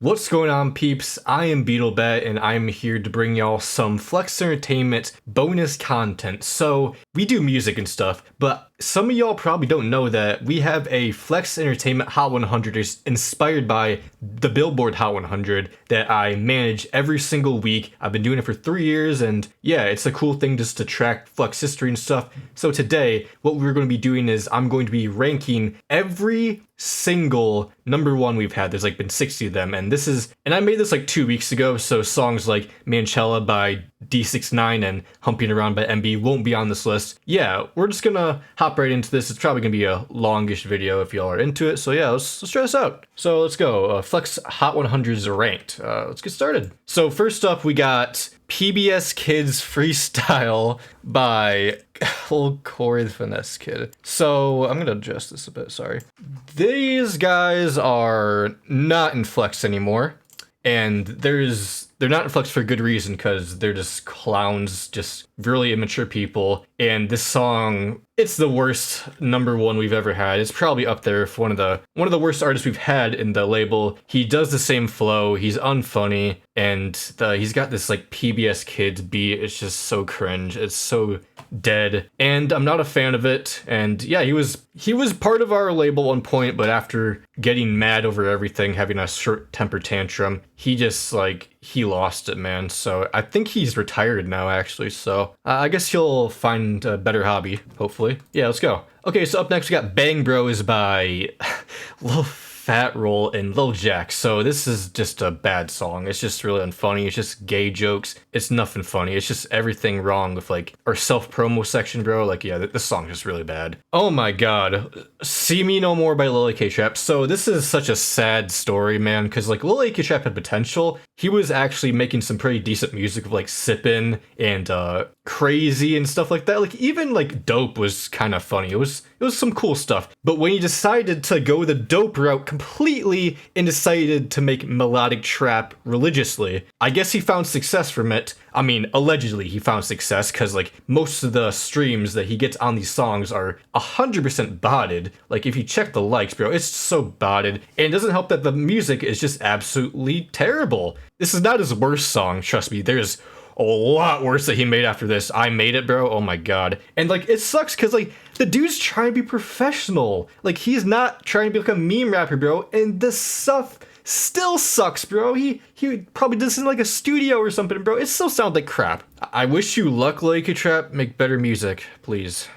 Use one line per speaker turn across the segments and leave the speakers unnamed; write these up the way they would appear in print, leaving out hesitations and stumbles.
What's going on, peeps? I am beetlebat, and I'm here to bring y'all some Flex Entertainment bonus content. So, we do music and stuff, but some of y'all probably don't know that we have a Flex Entertainment Hot 100 is inspired by the Billboard Hot 100 that I manage every single week. I've been doing it for 3 years, and yeah, it's a cool thing just to track Flex history and stuff. So today, what we're going to be doing is I'm going to be ranking every single number one we've had. There's been 60 of them, and I made this 2 weeks ago, so songs like Manchella by D69 and Humping Around by MB won't be on this list. Yeah, we're just gonna hop right into this. It's probably gonna be a longish video if y'all are into it, so yeah, let's try this out. So let's go. Flex Hot 100s ranked. Let's get started. So first up, we got PBS Kids Freestyle by old Corey the Finesse Kid. So I'm gonna adjust this a bit, sorry. These guys are not in Flex anymore, and they're not in Flex for good reason, because they're just clowns, just really immature people. And this song, it's the worst number one we've ever had. It's probably up there for one of the worst artists we've had in the label. He does the same flow, he's unfunny, and he's got this PBS Kids beat. It's just so cringe. It's so dead, and I'm not a fan of it. And yeah, he was part of our label at one point, but after getting mad over everything, having a short temper tantrum, he just he lost it, man. So I think he's retired now, actually. So I guess he'll find a better hobby, hopefully. Yeah, let's go. Okay, so up next we got Bang Bros by Lil Fat Roll and Lil Jack. So this is just a bad song. It's just really unfunny. It's just gay jokes. It's nothing funny. It's just everything wrong with our self-promo section, bro. Yeah, this song is really bad. Oh my god. See Me No More by Lil AK Trap. So this is such a sad story, man, because Lil AK Trap had potential. He was actually making some pretty decent music with Sippin' and Crazy and stuff like that. Even Dope was kind of funny. It was some cool stuff. But when he decided to go the dope route completely and decided to make melodic trap religiously, I guess he found success from it. I mean, allegedly he found success, because most of the streams that he gets on these songs are 100% botted. If you check the likes, bro, it's so botted. And it doesn't help that the music is just absolutely terrible. This is not his worst song, trust me. There's a lot worse that he made after this. I Made It, bro. Oh my god. And it sucks because the dude's trying to be professional. He's not trying to be a meme rapper, bro. And this stuff still sucks, bro. He probably does this in a studio or something, bro. It still sounds like crap. I wish you luck, Lil AK Trap. Make better music, please.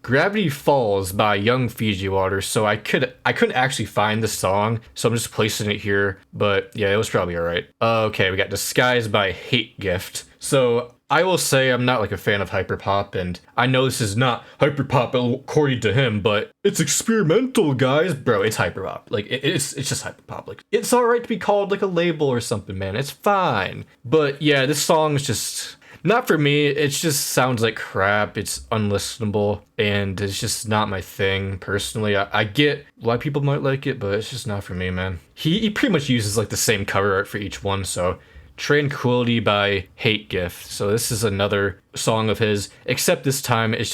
Gravity Falls by Young Fiji Water. So I couldn't actually find the song, so I'm just placing it here. But yeah, it was probably alright. Okay, we got Disguise by Hate Gift. So I will say I'm not a fan of hyperpop, and I know this is not hyperpop according to him, but it's experimental, guys. Bro, it's hyperpop. It's just hyperpop. It's alright to be called a label or something, man. It's fine. But yeah, this song is just not for me. It just sounds like crap. It's unlistenable, and it's just not my thing, personally. I get why people might like it, but it's just not for me, man. He pretty much uses the same cover art for each one, so Tranquility by Hate Gift. So this is another song of his, except this time it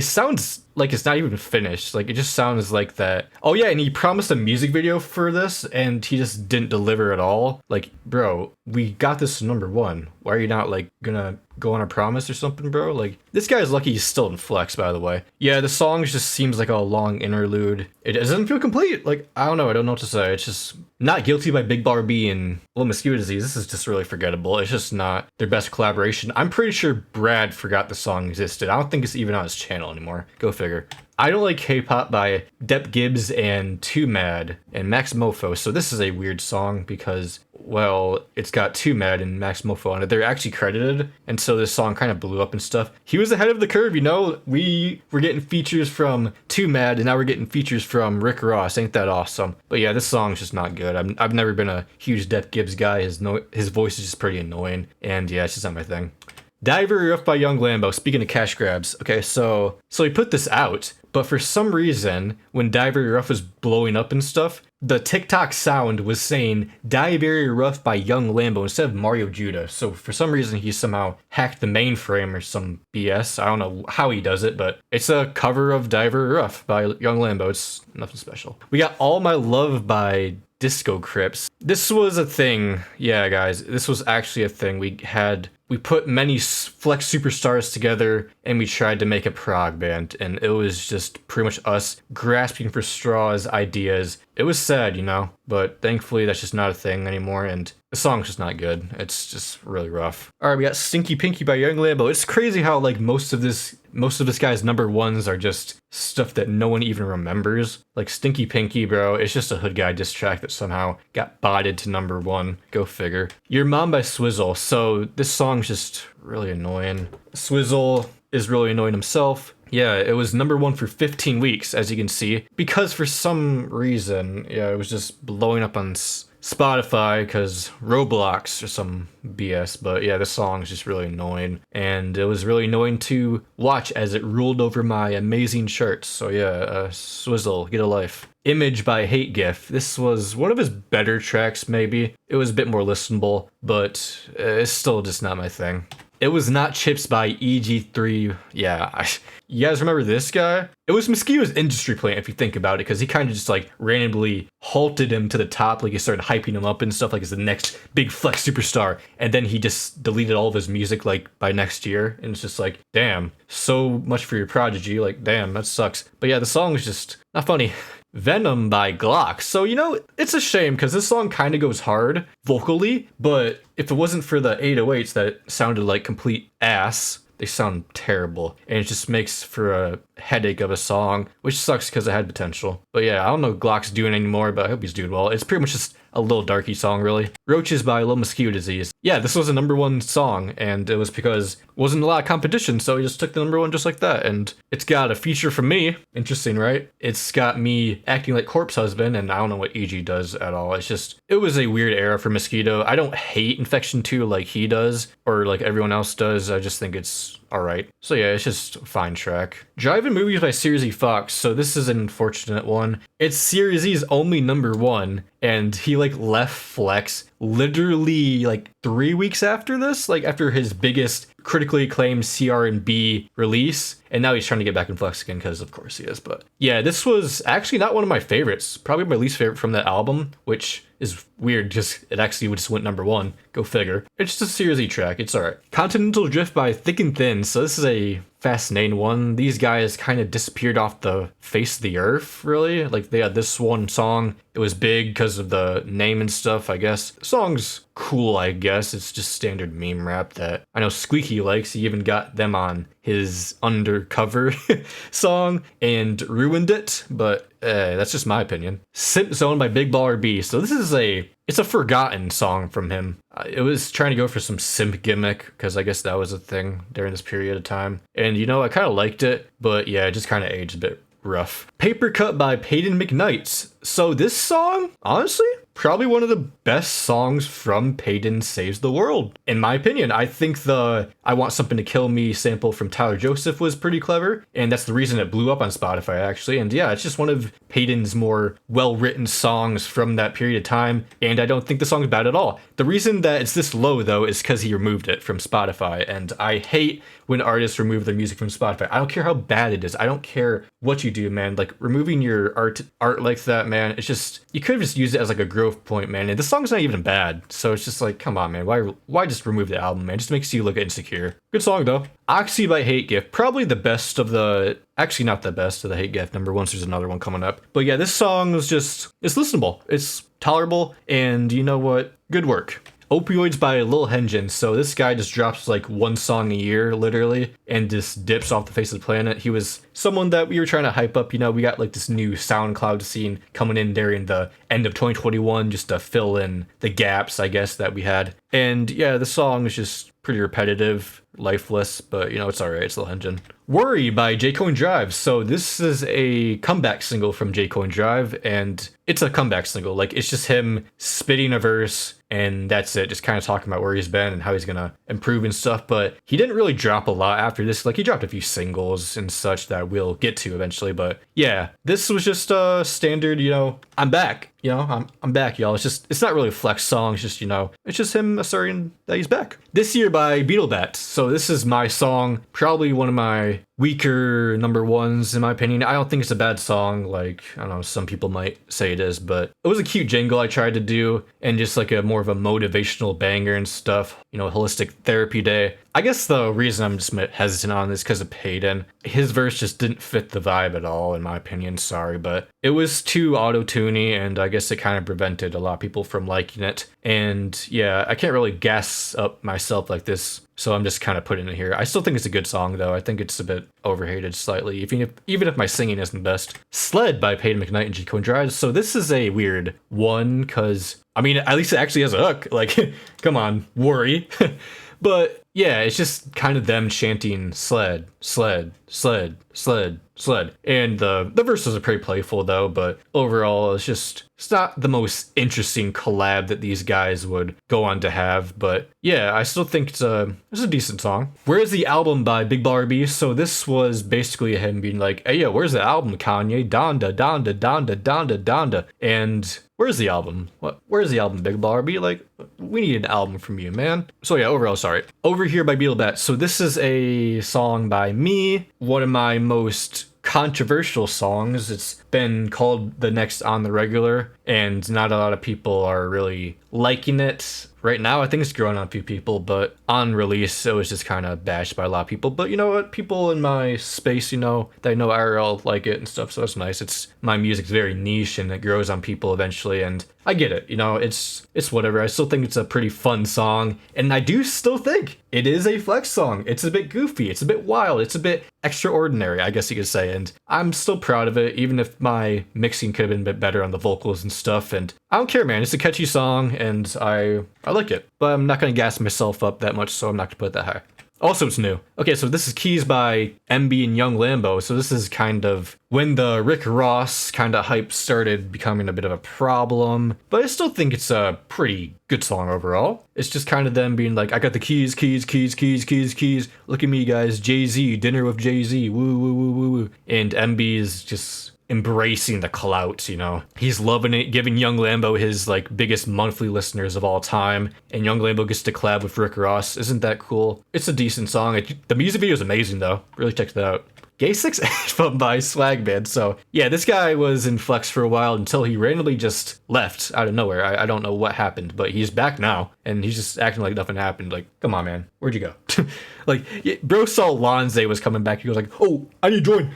sounds like it's not even finished. It just sounds like that. Oh yeah, and he promised a music video for this, and he just didn't deliver at all. Bro, we got this to number one. Why are you not gonna go on a promise or something, bro? This guy's lucky he's still in Flex, by the way. Yeah, the song just seems like a long interlude. It doesn't feel complete. I don't know what to say. It's just Not Guilty by Big Bar B and Little Mosquito Disease. This is just really forgettable. It's just not their best collaboration. I'm pretty sure Brad forgot the song existed. I don't think it's even on his channel anymore. Go figure. I Don't Like K-Pop by Depp Gibbs and Too Mad and Max Mofo. So this is a weird song because, well, it's got Too Mad and Max Mofo on it. They're actually credited, and so this song kind of blew up and stuff. He was ahead of the curve, We were getting features from Too Mad, and now we're getting features from Rick Ross. Ain't that awesome? But yeah, this song's just not good. I've never been a huge Depp Gibbs guy. His voice is just pretty annoying, and yeah, it's just not my thing. Die Very Rough by Young Lambo. Speaking of cash grabs, okay, so he put this out, but for some reason, when Die Very Rough was blowing up and stuff, the TikTok sound was saying Die Very Rough by Young Lambo instead of Mario Judah. So for some reason, he somehow hacked the mainframe or some BS. I don't know how he does it, but it's a cover of Die Very Rough by Young Lambo. It's nothing special. We got All My Love by Disco Crips. This was a thing. Yeah, guys, this was actually a thing. We put many Flex superstars together and we tried to make a prog band, and it was just pretty much us grasping for straws, ideas. It was sad, you know, but thankfully that's just not a thing anymore, and the song's just not good. It's just really rough. Alright, we got Stinky Pinky by Young Lambo. It's crazy how like most of this guy's number ones are just stuff that no one even remembers. Like Stinky Pinky, bro, it's just a hood guy diss track that somehow got botted to number one. Go figure. Your Mom by Swizzle. So this song's just really annoying. Swizzle is really annoying himself. Yeah, it was number one for 15 weeks, as you can see, because for some reason, yeah, it was just blowing up on Spotify because Roblox or some BS. But yeah, this song is just really annoying, and it was really annoying to watch as it ruled over my amazing charts. So yeah, Swizzle, get a life. Image by Hate GIF. This was one of his better tracks, maybe. It was a bit more listenable, but it's still just not my thing. It was Not Chips by EG3. Yeah, you guys remember this guy? It was Mosquito's industry plant, if you think about it, because he kind of just like randomly halted him to the top, like he started hyping him up and stuff, like as the next big Flex superstar, and then he just deleted all of his music like by next year, and it's just like, damn, so much for your prodigy, like damn, that sucks. But yeah, the song is just not funny. Venom by Glock. So, you know, it's a shame because this song kind of goes hard vocally, but if it wasn't for the 808s that sounded like complete ass, they sound terrible. And it just makes for a headache of a song, which sucks because it had potential. But yeah, I don't know what Glock's doing anymore, but I hope he's doing well. It's pretty much just a little darky song, really. Roaches by Little Mosquito Disease. Yeah, this was a number one song, and it was because it wasn't a lot of competition, so he just took the number one just like that. And it's got a feature from me. Interesting, right? It's got me acting like Corpse Husband, and I don't know what EG does at all. It's just, it was a weird era for Mosquito. I don't hate Infection 2 like he does, or like everyone else does. I just think it's alright. So yeah, it's just a fine track. Drive-In Movies by Series E Fox. So this is an unfortunate one. It's Series E's only number one, and he like left Flex literally like 3 weeks after this, like after his biggest critically acclaimed CR&B release, and now he's trying to get back in Flex again because of course he is. But yeah, this was actually not one of my favorites, probably my least favorite from that album, which is weird because it actually just went number one. Go figure. It's just a Series E track. It's alright. Continental Drift by Thick and Thin. So this is a fascinating one. These guys kind of disappeared off the face of the earth, really. Like they had this one song. It was big because of the name and stuff, I guess. The song's cool, I guess. It's just standard meme rap that I know Squeaky likes. He even got them on his Undercover song and ruined it, but that's just my opinion. Simp Zone by Big Baller B. So this is it's a forgotten song from him. It was trying to go for some simp gimmick because I guess that was a thing during this period of time. And you know, I kind of liked it, but yeah, it just kind of aged a bit rough. Paper Cut by Peyton McKnight. So this song, honestly, probably one of the best songs from Peyton Saves the World. In my opinion, I think the I Want Something to Kill Me sample from Tyler Joseph was pretty clever, and that's the reason it blew up on Spotify, actually. And yeah, it's just one of Peyton's more well-written songs from that period of time, and I don't think the song's bad at all. The reason that it's this low, though, is because he removed it from Spotify, and I hate when artists remove their music from Spotify. I don't care how bad it is. I don't care what you do, man. Like, removing your art like that, man, it's just, you could have just used it as like a growth point, man. And the song's not even bad, so it's just like, come on, man. Why just remove the album, man? It just makes you look insecure. Good song, though. Oxy by Hate Gift, probably the best of the, actually not the best of the Hate Gift number ones. There's another one coming up. But yeah, this song is just, it's listenable. It's tolerable, and you know what? Good work. Opioids by Lil Henjin. So this guy just drops like one song a year, literally, and just dips off the face of the planet. He was someone that we were trying to hype up. You know, we got like this new SoundCloud scene coming in during the end of 2021 just to fill in the gaps, I guess, that we had. And yeah, the song is just pretty repetitive, lifeless, but you know, it's alright. It's Lil Henjin. Worry by J. Cole and Drive. So this is a comeback single from J. Cole and Drive, and it's a comeback single. Like, it's just him spitting a verse, and that's it. Just kind of talking about where he's been and how he's gonna improve and stuff. But he didn't really drop a lot after this. Like, he dropped a few singles and such that we'll get to eventually. But yeah, this was just a standard, you know, I'm back. You know, I'm back, y'all. It's not really a Flex song. It's just, you know, it's just him asserting that he's back. This Year by beetlebat. So this is my song, probably one of my weaker number ones in my opinion. I don't think it's a bad song. Like, I don't know, some people might say it is, but it was a cute jingle I tried to do, and just like a more of a motivational banger and stuff. You know, holistic therapy day. I guess the reason I'm just hesitant on this because of Payton. His verse just didn't fit the vibe at all, in my opinion. Sorry, but it was too auto-tuney, and I guess it kind of prevented a lot of people from liking it. And yeah, I can't really gas up myself like this, so I'm just kind of putting it here. I still think it's a good song, though. I think it's a bit overhated slightly, even if my singing isn't best. Sled by Payton McKnight and G. Quindrad. So this is a weird one, because, I mean, at least it actually has a hook. Like, come on, worry. But yeah, it's just kind of them chanting sled, sled, sled, sled, sled. And the verses are pretty playful though, but overall it's not the most interesting collab that these guys would go on to have. But yeah, I still think it's a decent song. Where's the album by Big Baller B? So this was basically him being like, hey yo, where's the album, Kanye? Donda, Donda, Donda, Donda, Donda. And where's the album? Where's the album, Big Baller B? Like, we need an album from you, man. So yeah, overall, sorry. Over Here by beetlebat. So this is a song by me, one of my most controversial songs. It's been called the next on the regular, and not a lot of people are really liking it. Right now, I think it's growing on a few people, but on release, it was just kind of bashed by a lot of people. But you know what? People in my space, you know, that I know IRL like it and stuff, so it's nice. My music's very niche, and it grows on people eventually, and I get it. You know, it's whatever. I still think it's a pretty fun song, and I do still think it is a flex song. It's a bit goofy. It's a bit wild. It's a bit extraordinary, I guess you could say, and I'm still proud of it, even if my mixing could have been a bit better on the vocals and stuff. And I don't care, man. It's a catchy song, and I like it. But I'm not going to gas myself up that much, so I'm not going to put it that high. Also, it's new. Okay, so this is Keys by MB and Young Lambo. So this is kind of when the Rick Ross kind of hype started becoming a bit of a problem. But I still think it's a pretty good song overall. It's just kind of them being like, I got the keys, keys, keys, keys, keys, keys. Look at me, guys. Jay-Z, dinner with Jay-Z. Woo, woo, woo, woo, woo. And MB is just embracing the clout, you know. He's loving it, giving Young Lambo his like biggest monthly listeners of all time, and Young Lambo gets to collab with Rick Ross. Isn't that cool? It's a decent song. The music video is amazing though. Really check that out. Gay 6 from by Swagman. So yeah, this guy was in Flex for a while until he randomly just left out of nowhere. I don't know what happened, but he's back now, and he's just acting like nothing happened. Like, come on, man, where'd you go? Like, bro saw Lonze was coming back. He was like, oh, I need to join.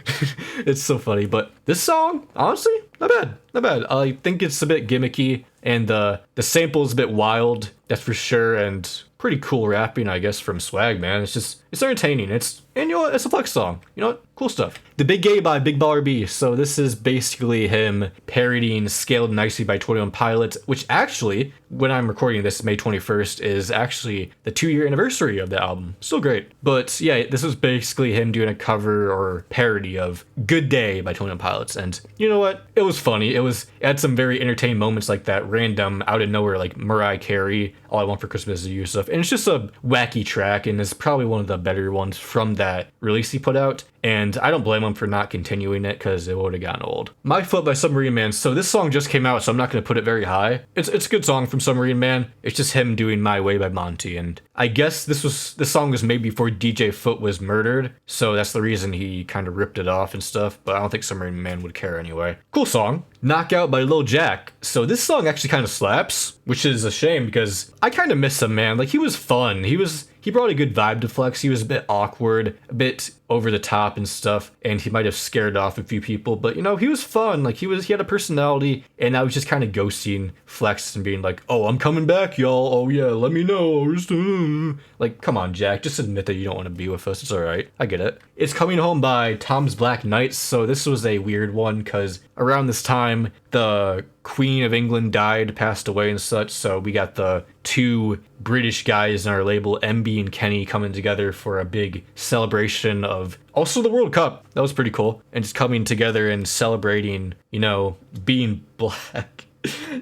It's so funny. But this song, honestly, not bad. Not bad. I think it's a bit gimmicky, and the sample is a bit wild, that's for sure, and pretty cool rapping, I guess, from Swag, man. It's entertaining. And you know what? It's a Flex song. You know what? Cool stuff. The Big Gay by Big Baller B. So this is basically him parodying Scaled Nicely by 21 Pilots, which actually, when I'm recording this, May 21st, is actually the 2-year anniversary of the album. Still great. But yeah, this was basically him doing a cover or parody of Good Day by 21 Pilots. And you know what? It was funny. It had some very entertaining moments like that random out of nowhere, like Mariah Carey, All I Want for Christmas Is You stuff. And it's just a wacky track, and it's probably one of the better ones from that release he put out. And I don't blame him for not continuing it, because it would have gotten old. My Foot by Submarine Man. So this song just came out, so I'm not going to put it very high. It's a good song from Submarine Man. It's just him doing My Way by Monty. And I guess this song was made before DJ Foot was murdered, so that's the reason he kind of ripped it off and stuff. But I don't think Submarine Man would care anyway. Cool song. Knockout by Lil Jack. So this song actually kind of slaps, which is a shame because I kind of miss him, man. Like, he was fun. He brought a good vibe to Flex. He was a bit awkward, a bit over the top and stuff, and he might have scared off a few people, but you know, he was fun. Like, he had a personality, and I was just kind of ghosting Flex and being like, oh, I'm coming back, y'all. Oh yeah, let me know. Like, come on, Jack, just admit that you don't want to be with us. It's all right. I get it. It's Coming Home by Tom's Black Knights. So this was a weird one because around this time, the Queen of England passed away and such, so we got the two British guys in our label, MB and Kenny, coming together for a big celebration of also the World Cup. That was pretty cool. And just coming together and celebrating, you know, being black.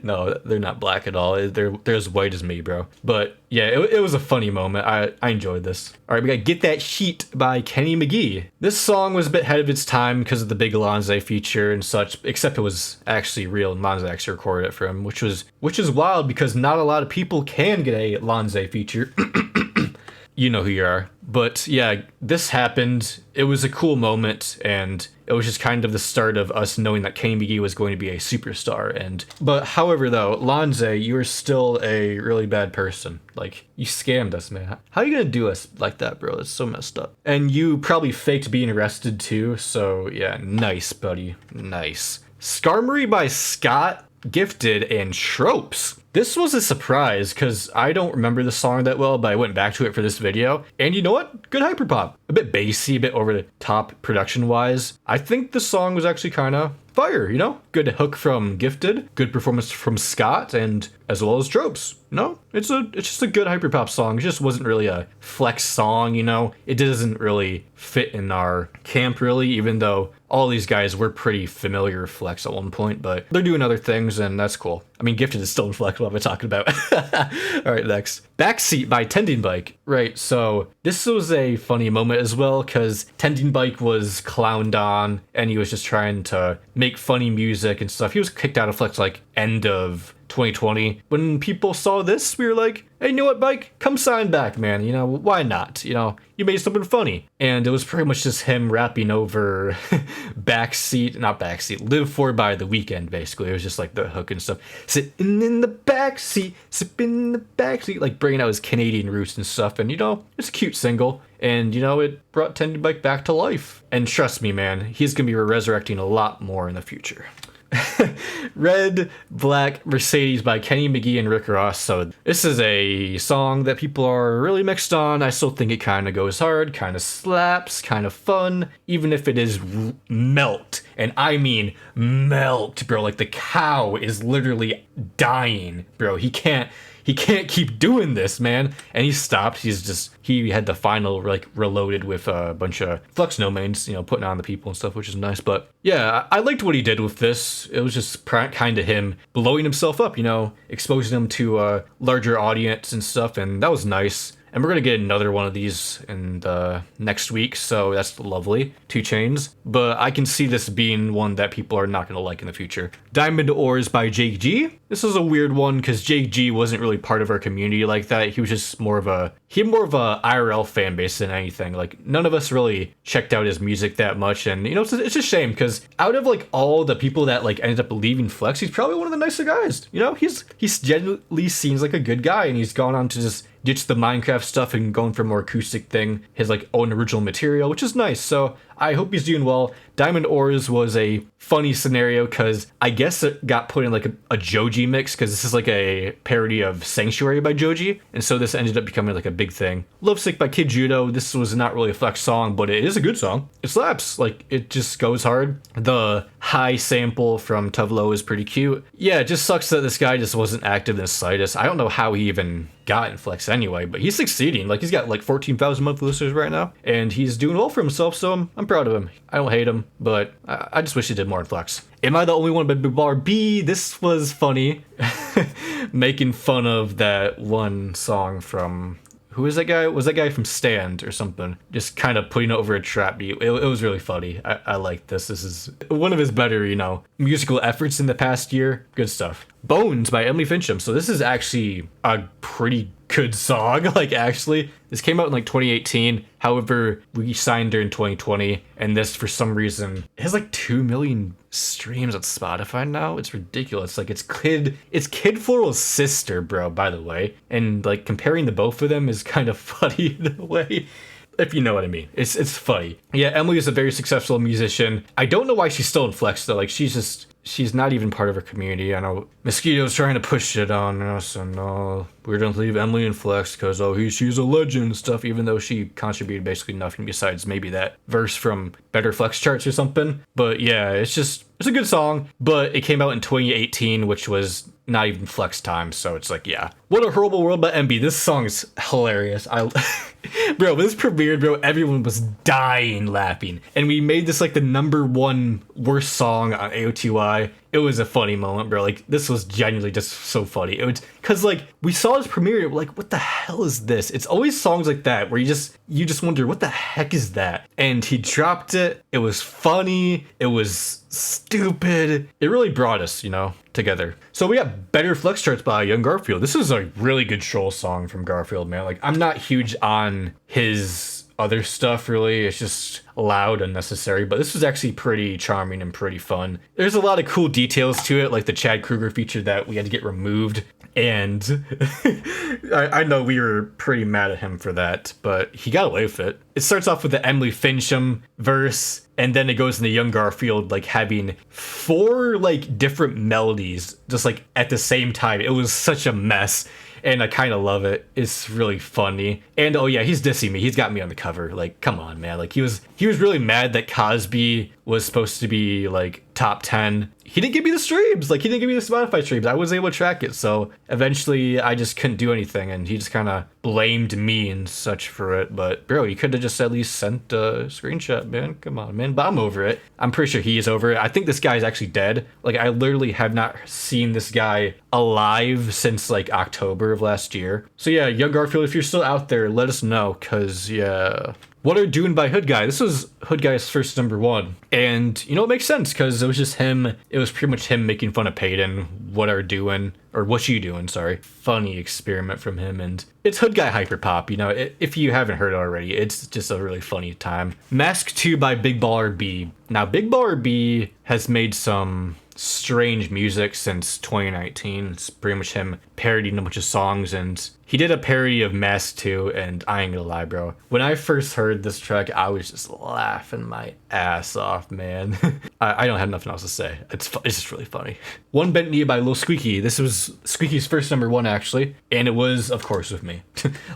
No, they're not black at all. They're as white as me, bro. But yeah, it was a funny moment. I enjoyed this. All right, we got Get That Sheet by Kenny McGee. This song was a bit ahead of its time because of the big Lonze feature and such, except it was actually real and Lonze actually recorded it for him, which is wild because not a lot of people can get a Lonze feature. You know who you are. But yeah, this happened. It was a cool moment, and it was just kind of the start of us knowing that Kenny McGee was going to be a superstar. But however, though, Lonze, you are still a really bad person. Like, you scammed us, man. How are you gonna do us like that, bro? It's so messed up. And you probably faked being arrested too. So yeah, nice, buddy, nice. Skarmory by Scott, Gifted, and Tropes. This was a surprise because I don't remember the song that well, but I went back to it for this video. And you know what? Good hyperpop. A bit bassy, a bit over the top production wise. I think the song was actually kind of fire, you know? Good hook from Gifted, good performance from Scott, and as well as Tropes. No, it's just a good hyperpop song. It just wasn't really a flex song, you know? It doesn't really fit in our camp really, even though all these guys were pretty familiar with flex at one point, but they're doing other things and that's cool. I mean, Gifted is still in flex, what am I talking about? All right, next. Backseat by Tending Bike. Right, so this was a funny moment as well because Tending Bike was clowned on and he was just trying to make funny music and stuff. He was kicked out of flex like end of 2020. When people saw this, we were like, hey, you know what, Bike? Come sign back, man. You know, why not? You know, you made something funny. And it was pretty much just him rapping over Live For by The Weeknd, basically. It was just like the hook and stuff. Sitting in the backseat, sipping in the backseat, like bringing out his Canadian roots and stuff. And, you know, it's a cute single. And, you know, it brought Tending Bike back to life. And trust me, man, he's going to be resurrecting a lot more in the future. Red, Black, Mercedes by Kenny McGee and Rick Ross. So this is a song that people are really mixed on. I still think it kind of goes hard, kind of slaps, kind of fun, even if it is melt. And I mean melt, bro. Like the cow is literally dying, bro. He can't keep doing this, man. And he stopped. He had the final like reloaded with a bunch of flux domains, you know, putting on the people and stuff, which is nice. But yeah, I liked what he did with this. It was just kind of him blowing himself up, you know, exposing him to a larger audience and stuff. And that was nice. And we're going to get another one of these in the next week, so that's lovely. 2 Chainz. But I can see this being one that people are not going to like in the future. Diamond Ores by Jake G. This is a weird one because Jake G wasn't really part of our community like that. He was just more of a IRL fan base than anything. Like none of us really checked out his music that much, and you know it's a shame because out of like all the people that like ended up leaving Flex, he's probably one of the nicer guys. You know, he's genuinely seems like a good guy, and he's gone on to just ditch the Minecraft stuff and going for a more acoustic thing, his like own original material, which is nice. So I hope he's doing well. Diamond Ores was a funny scenario because I guess it got put in like a Joji mix because this is like a parody of Sanctuary by Joji, and so this ended up becoming like a big thing. Lovesick by Kid Judo. This was not really a flex song, but it is a good song. It slaps. Like it just goes hard. The high sample from Tuvlo is pretty cute. Yeah, it just sucks that this guy just wasn't active in the slightest. I don't know how he even got in flex anyway, but he's succeeding. Like he's got like 14,000 monthly listeners right now, and he's doing well for himself. So I'm proud of him. I don't hate him, but I just wish he did more in flex. Am I the only one? But bar B, this was funny, making fun of that one song from. Who is that guy? Was that guy from Stand or something? Just kind of putting it over a trap beat. It was really funny. I like this. This is one of his better, you know, musical efforts in the past year. Good stuff. Bones by Emily Fincham. So this is actually a pretty good song. Like actually, this came out in like 2018. However, we signed her in 2020, and this for some reason it has like 2 million streams on Spotify now. It's ridiculous. Like it's Kid Floral's sister, bro, by the way. And like comparing the both of them is kind of funny in a way. If you know what I mean. It's funny. Yeah, Emily is a very successful musician. I don't know why she's still in flex though. Like she's not even part of her community. I know Mosquito's trying to push it on us, and we're gonna leave Emily in flex because she's a legend and stuff, even though she contributed basically nothing besides maybe that verse from Better Flex Charts or something. But yeah, it's a good song, but it came out in 2018, which was not even flex time, so it's like, yeah. What a Horrible World by MB. This song's hilarious. Bro, when this premiered, bro, everyone was dying laughing. And we made this like the #1 worst song on AOTY. it was a funny moment, bro. Like, this was genuinely just so funny. It was because like we saw his premiere, we're like, what the hell is this? It's always songs like that where you just wonder what the heck is that? And he dropped it. It was funny. It was stupid. It really brought us, together. So we got Better Flex Charts by Young Garfield. This is a really good troll song from Garfield, man. Like, I'm not huge on his other stuff, really. It's just loud, unnecessary, but this was actually pretty charming and pretty fun. There's a lot of cool details to it, like the Chad Kruger feature that we had to get removed. And I know we were pretty mad at him for that, but he got away with it. It starts off with the Emily Fincham verse, and then it goes into Young Garfield, like, having 4, like, different melodies, just, like, at the same time. It was such a mess. And I kind of love it. It's really funny. And oh yeah, he's dissing me. He's got me on the cover. Like, come on, man. Like, he was really mad that Cosby was supposed to be like top 10. He didn't give me the streams. Like, he didn't give me the Spotify streams. I wasn't able to track it. So eventually I just couldn't do anything. And he just kind of blamed me and such for it. But bro, you could have just at least sent a screenshot, man. Come on, man. But I'm over it. I'm pretty sure he is over it. I think this guy is actually dead. Like, I literally have not seen this guy alive since like October of last year. So yeah, Young Garfield, if you're still out there, let us know. Cause yeah. What Are Doing by Hood Guy. This was Hood Guy's first #1. And, it makes sense because it was just him. It was pretty much him making fun of Peyton. What are doing, or what you doing, sorry. Funny experiment from him. And it's Hood Guy hyperpop, if you haven't heard it already, it's just a really funny time. Mask 2 by Big Baller B. Now, Big Baller B has made some strange music since 2019. It's pretty much him parodying a bunch of songs, and he did a parody of Mask 2, and I ain't gonna lie, bro. When I first heard this track, I was just laughing my ass off, man. I don't have nothing else to say. It's just really funny. One Bent Knee by Lil Squeaky. This was Squeaky's first #1, actually, and it was, of course, with me.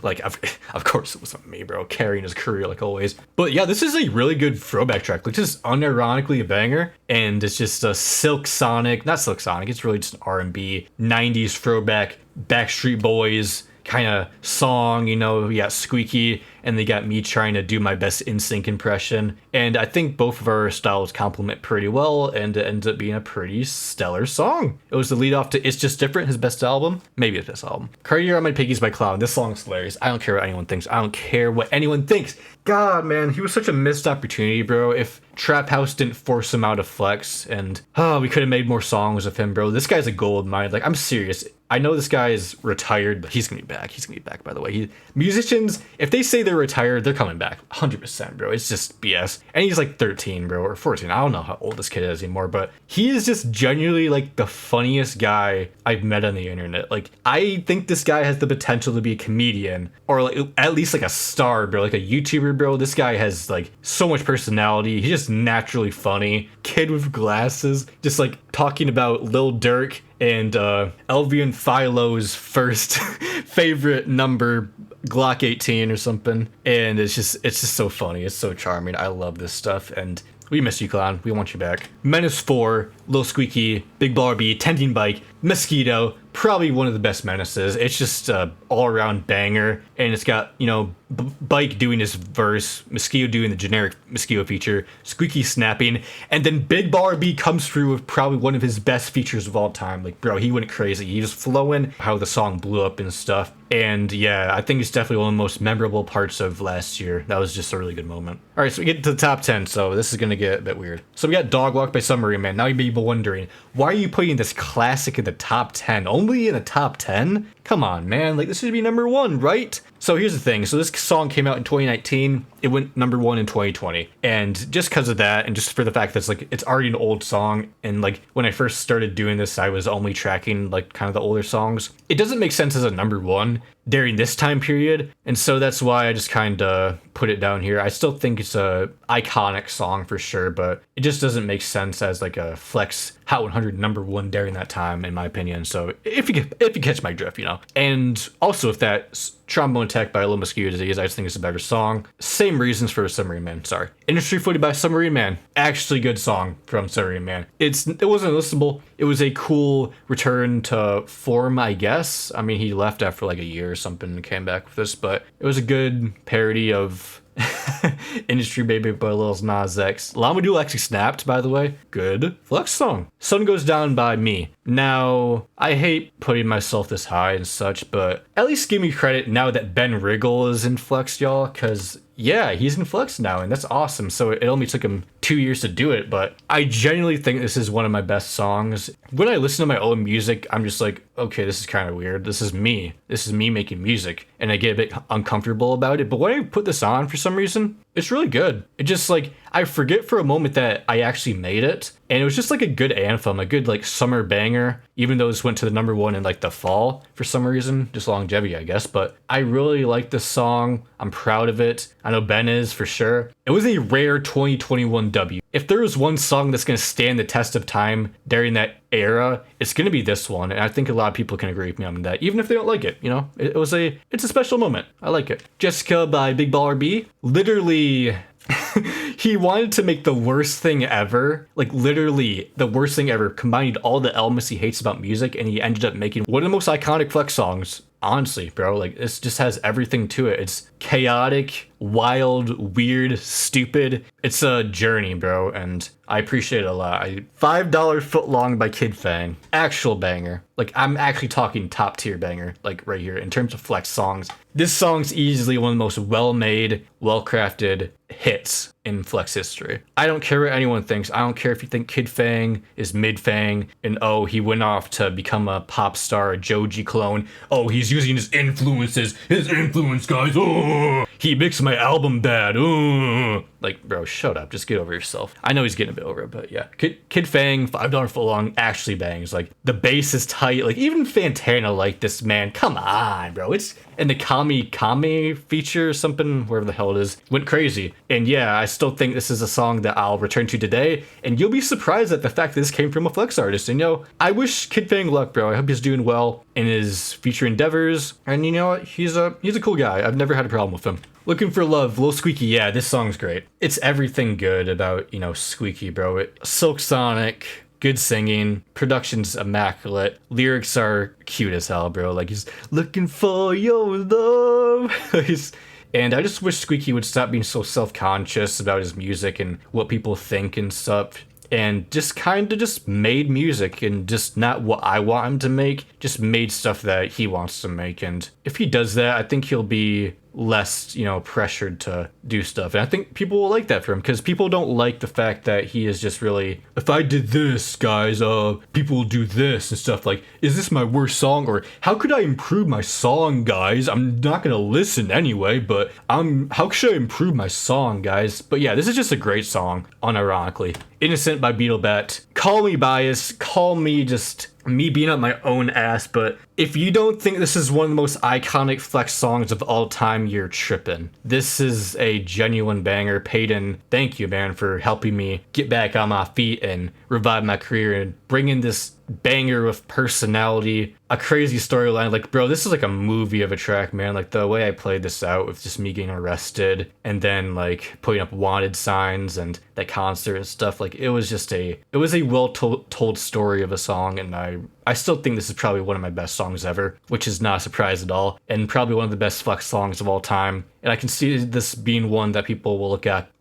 Like, of course it was with me, bro, carrying his career like always. But yeah, this is a really good throwback track. Like, just unironically a banger, and it's just a not Silk Sonic, it's really just an R&B, 90s throwback, Backstreet Boys kind of song. We got Squeaky, and they got me trying to do my best NSYNC impression. And I think both of our styles complement pretty well, and it ends up being a pretty stellar song. It was the lead off to It's Just Different, his best album. Maybe his best album. Cartier on My Piggies by Clown. This song's hilarious. I don't care what anyone thinks. I don't care what anyone thinks. God, man, he was such a missed opportunity, bro. If Trap House didn't force him out of Flex, and we could have made more songs with him, bro. This guy's a gold mine. Like, I'm serious. I know this guy is retired, but he's gonna be back. He's gonna be back, by the way. Musicians, if they say they're retired, they're coming back. 100%, bro. It's just BS. And he's like 13, bro, or 14. I don't know how old this kid is anymore, but he is just genuinely like the funniest guy I've met on the internet. Like, I think this guy has the potential to be a comedian, or like at least like a star, bro, like a YouTuber, bro. This guy has like so much personality. He's just naturally funny. Kid with glasses, just like talking about Lil Durk and Elvian Philo's first favorite number, Glock 18 or something. And it's just so funny. It's so charming. I love this stuff, and we miss you, Clown. We want you back. Menace 4, Lil Squeaky, Big Baller B, Tending Bike, Mosquito, probably one of the best Menaces. It's just a all-around banger, and it's got, Bike doing his verse, Mosquito doing the generic Mosquito feature, Squeaky snapping, and then Big Baller B comes through with probably one of his best features of all time. Like, bro, he went crazy. He was flowing, how the song blew up and stuff. And yeah, I think it's definitely one of the most memorable parts of last year. That was just a really good moment. All right, so we get to the top 10, so this is going to get a bit weird. So we got Dog Walk by Submarine Man. Now you may be wondering, why are you putting this classic in the top 10? Only in the top 10? Come on, man. Like, this should be #1, right? So here's the thing. So this song came out in 2019. It went #1 in 2020. And just because of that, and just for the fact that it's already an old song, and like when I first started doing this, I was only tracking like kind of the older songs. It doesn't make sense as a #1 during this time period. And so that's why I just kind of put it down here. I still think it's a iconic song for sure, but it just doesn't make sense as like a Flex Hot 100 #1 during that time, in my opinion. So if you catch my drift, And also, if that Trombone Attack by Lil Mosquito Disease, I just think it's a better song. Same reasons for Submarine Man, sorry. Industry Footy by Submarine Man. Actually good song from Submarine Man. It wasn't listenable. It was a cool return to form, I guess. I mean, he left after like a year or something and came back with this, but it was a good parody of Industry Baby by Lil Nas X. Llama Doodle actually snapped, by the way. Good flex song. Sun Goes Down by Me. Now, I hate putting myself this high and such, but at least give me credit now that Ben Riggle is in flex, y'all, because yeah, he's in flex now, and that's awesome. So it only took him 2 years to do it, but I genuinely think this is one of my best songs. When I listen to my own music, I'm just like, okay, this is kind of weird. This is me. This is me making music, and I get a bit uncomfortable about it. But when I put this on for some reason, it's really good. It just like, I forget for a moment that I actually made it, and it was just like a good anthem, a good like summer banger, even though this went to the number one in like the fall for some reason, just longevity, I guess. But I really like this song. I'm proud of it. I know Ben is for sure. It was a rare 2021 W. If there was one song that's going to stand the test of time during that era, it's going to be this one. And I think a lot of people can agree with me on that, even if they don't like it, you know? It's a special moment. I like it. Jessica by Big Baller B. Literally, he wanted to make the worst thing ever, like literally the worst thing ever, combined all the elements he hates about music, and he ended up making one of the most iconic flex songs. Honestly, bro, like this just has everything to it. It's chaotic, wild, weird, stupid. It's a journey, bro, and I appreciate it a lot. $5 Foot Long by Kid Fang. Actual banger. Like, I'm actually talking top tier banger, like right here, in terms of flex songs. This song's easily one of the most well-made, well-crafted hits in flex history. I don't care what anyone thinks. I don't care if you think Kid Fang is mid Fang, and oh, he went off to become a pop star, a Joji clone. Oh, he's using his influences. His influence, guys. Oh, he makes my album bad. Oh. Like, bro, shut up. Just get over yourself. I know he's getting a bit over it, but yeah. Kid Fang, $5 Foot Long actually bangs. Like, the bass is tight. Like, even Fantana liked this, man. Come on, bro. It's in the Kame feature or something, wherever the hell it is, went crazy. And yeah, I still think this is a song that I'll return to today. And you'll be surprised at the fact that this came from a flex artist. And you know, I wish Kid Fang luck, bro. I hope he's doing well in his future endeavors. And you know what? He's a cool guy. I've never had a problem with him. Looking for Love, Lil Squeaky. Yeah, this song's great. It's everything good about, you know, Squeaky, bro. Silk Sonic, good singing, production's immaculate, lyrics are cute as hell, bro. Like, he's looking for your love. And I just wish Squeaky would stop being so self-conscious about his music and what people think and stuff, and just kind of just made music, and just not what I want him to make, just made stuff that he wants to make. And if he does that, I think he'll be less, you know, pressured to do stuff. And I think people will like that for him, because people don't like the fact that he is just really, if I did this, guys, people will do this and stuff. Like, is this my worst song? Or how could I improve my song, guys? I'm not gonna listen anyway, but how should I improve my song, guys? But yeah, this is just a great song, unironically. Innocent by beetlebat. Call me biased, call me just me being up my own ass, but if you don't think this is one of the most iconic flex songs of all time, you're tripping. This is a genuine banger. Peyton, thank you, man, for helping me get back on my feet and revive my career and bring in this banger with personality, a crazy storyline. Like, bro, this is like a movie of a track, man. Like, the way I played this out with just me getting arrested and then like putting up wanted signs and that concert and stuff, like, it was a well told story of a song. And I still think this is probably one of my best songs ever, which is not a surprise at all, and probably one of the best flex songs of all time. And I can see this being one that people will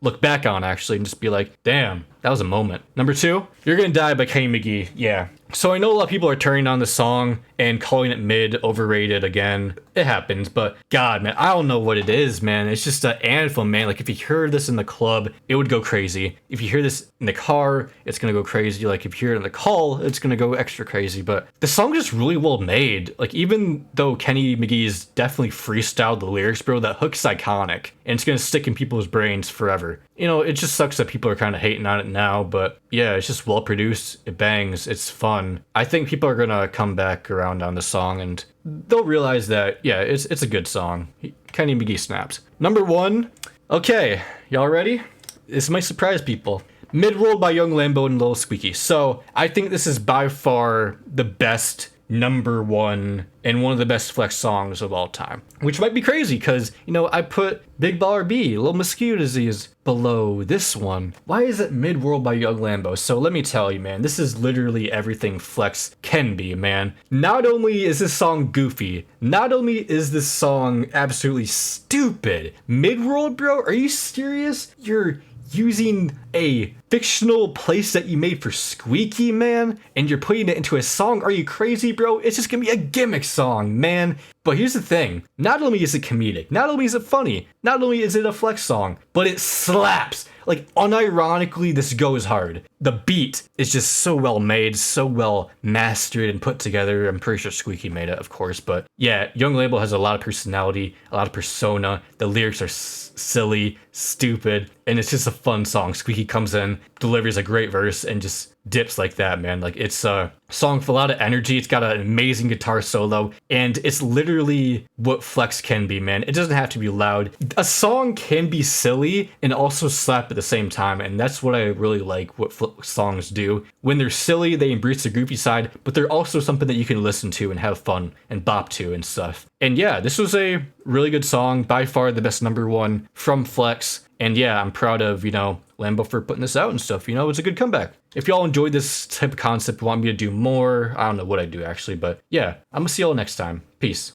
look back on, actually, and just be like, damn, that was a moment. Number 2, You're Gonna Die by Kenny McGee. Yeah. So I know a lot of people are turning on the song and calling it mid, overrated again. It happens, but God, man, I don't know what it is, man. It's just an anthem, man. Like, if you heard this in the club, it would go crazy. If you hear this in the car, it's gonna go crazy. Like, if you hear it in the call, it's gonna go extra crazy. But the song is just really well made. Like, even though Kenny McGee's definitely freestyled the lyrics, bro, that hook's iconic, and it's gonna stick in people's brains forever. You know, it just sucks that people are kind of hating on it now, but yeah, it's just well produced. It bangs. It's fun. I think people are gonna come back around on the song, and they'll realize that, yeah, it's a good song. Kenny McGee snaps. Number 1. Okay, y'all ready? This might surprise people. Midroll by Young Lambo and Lil Squeaky. So I think this is by far the best #1 and one of the best Flex songs of all time. Which might be crazy because, I put Big Baller B, Little Mosquito Disease, below this one. Why is it Midworld by Young Lambo? So let me tell you, man, this is literally everything Flex can be, man. Not only is this song goofy, not only is this song absolutely stupid. Midworld, bro? Are you serious? You're using a fictional place that you made for Squeaky, man, and you're putting it into a song? Are you crazy, bro? It's just gonna be a gimmick song, man. But here's the thing, not only is it comedic, not only is it funny, not only is it a Flex song, but it slaps. Like, unironically, this goes hard. The beat is just so well made, so well mastered and put together. I'm pretty sure Squeaky made it, of course, but yeah, Young Label has a lot of personality, a lot of persona. The lyrics are silly, stupid, and it's just a fun song. Squeaky comes in, delivers a great verse, and just dips like that, man. Like, it's a song with a lot of energy. It's got an amazing guitar solo, and it's literally what Flex can be, man. It doesn't have to be loud. A song can be silly and also slap at the same time, and that's what I really like what songs do. When they're silly, they embrace the goofy side, but they're also something that you can listen to and have fun and bop to and stuff. And yeah, this was a really good song, by far the best #1 from Flex. And yeah, I'm proud of, Lambo for putting this out and stuff. It's a good comeback. If y'all enjoyed this type of concept, want me to do more, I don't know what I do actually, but yeah, I'm gonna see y'all next time. Peace.